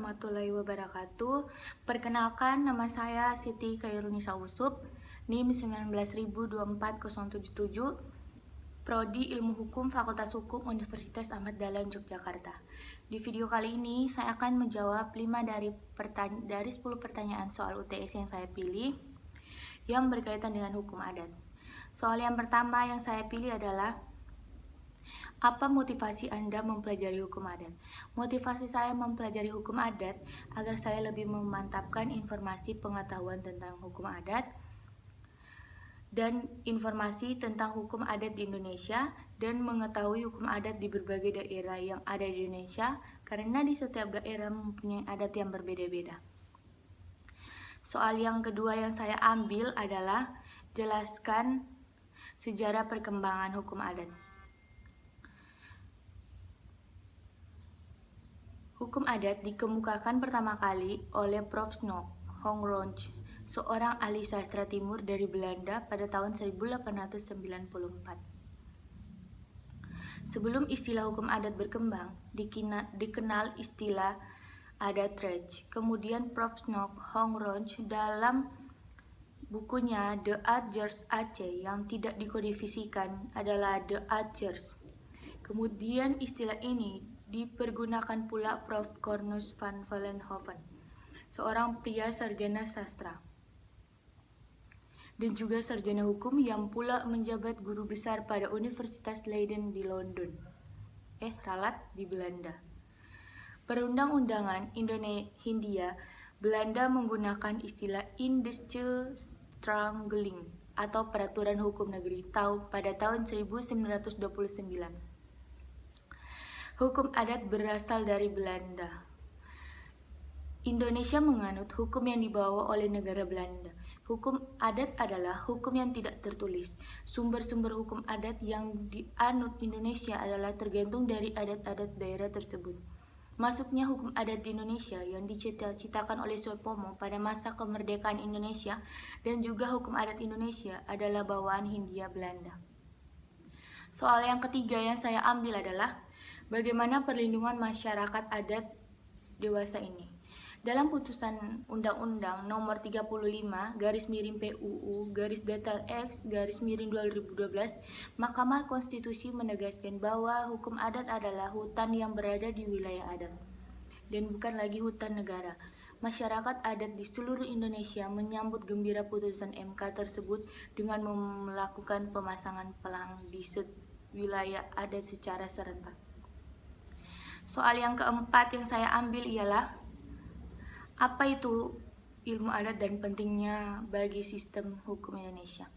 warahmatullahi wabarakatuh. Perkenalkan, nama saya Siti Khairunisa Usup, NIM 1902477, Prodi Ilmu Hukum Fakultas Hukum Universitas Ahmad Dahlan Yogyakarta. Di video kali ini, saya akan menjawab 5 dari 10 pertanyaan soal UTS yang saya pilih yang berkaitan dengan hukum adat. Soal yang pertama yang saya pilih adalah, apa motivasi Anda mempelajari hukum adat? Motivasi saya mempelajari hukum adat agar saya lebih memantapkan informasi pengetahuan tentang hukum adat dan informasi tentang hukum adat di Indonesia dan mengetahui hukum adat di berbagai daerah yang ada di Indonesia karena di setiap daerah mempunyai adat yang berbeda-beda. Soal yang kedua yang saya ambil adalah jelaskan sejarah perkembangan hukum adat. Hukum adat dikemukakan pertama kali oleh Prof. Snoek Hongroj, seorang ahli sastra timur dari Belanda pada tahun 1894. Sebelum istilah hukum adat berkembang, dikenal istilah adat Recht. Kemudian Prof. Snoek Hongroj dalam bukunya The Adgers Aceh yang tidak dikodifisikan adalah The Adgers. Kemudian istilah ini dipergunakan pula Prof. Cornus van Vollenhoven, seorang pria sarjana sastra dan juga sarjana hukum yang pula menjabat guru besar pada Universitas Leiden di London, Ralat di Belanda. Perundang-undangan Hindia Belanda menggunakan istilah Indische Strangling atau peraturan hukum negeri pada tahun 1929. Hukum adat berasal dari Belanda. Indonesia menganut hukum yang dibawa oleh negara Belanda. Hukum adat adalah hukum yang tidak tertulis. Sumber-sumber hukum adat yang dianut Indonesia adalah tergantung dari adat-adat daerah tersebut. Masuknya hukum adat di Indonesia yang dicita-citakan oleh Suetomo pada masa kemerdekaan Indonesia dan juga hukum adat Indonesia adalah bawaan Hindia Belanda. Soal yang ketiga yang saya ambil adalah, bagaimana perlindungan masyarakat adat dewasa ini? Dalam putusan Undang-Undang Nomor 35-PUU-X-2012, Mahkamah Konstitusi menegaskan bahwa hukum adat adalah hutan yang berada di wilayah adat dan bukan lagi hutan negara. Masyarakat adat di seluruh Indonesia menyambut gembira putusan MK tersebut dengan melakukan pemasangan pelang di wilayah adat secara serentak. Soal yang keempat yang saya ambil ialah, apa itu ilmu adat dan pentingnya bagi sistem hukum Indonesia?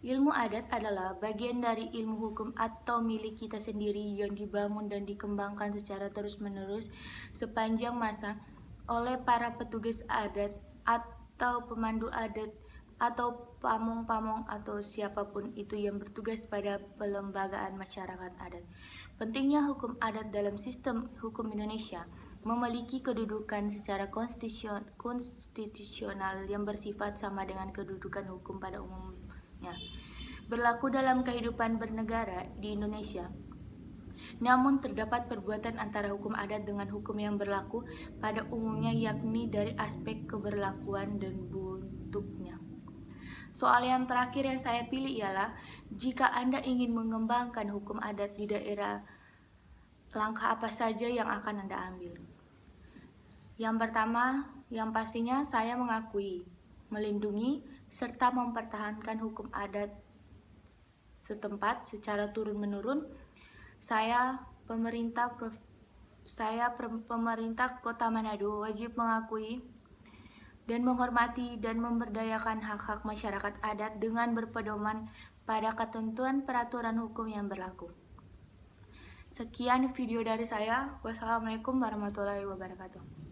Ilmu adat adalah bagian dari ilmu hukum atau milik kita sendiri yang dibangun dan dikembangkan secara terus-menerus sepanjang masa oleh para petugas adat atau pemandu adat atau pamong-pamong atau siapapun itu yang bertugas pada pelembagaan masyarakat adat. Pentingnya hukum adat dalam sistem hukum Indonesia memiliki kedudukan secara konstitusional yang bersifat sama dengan kedudukan hukum pada umumnya, berlaku dalam kehidupan bernegara di Indonesia. Namun terdapat perbuatan antara hukum adat dengan hukum yang berlaku pada umumnya, yakni dari aspek keberlakuan dan bentuknya. Soal yang terakhir yang saya pilih ialah, jika Anda ingin mengembangkan hukum adat di daerah, langkah apa saja yang akan Anda ambil? Yang pertama, yang pastinya saya mengakui, melindungi, serta mempertahankan hukum adat setempat secara turun-menurun. Saya pemerintah Kota Manado wajib mengakui dan menghormati dan memberdayakan hak-hak masyarakat adat dengan berpedoman pada ketentuan peraturan hukum yang berlaku. Sekian video dari saya. Wassalamualaikum warahmatullahi wabarakatuh.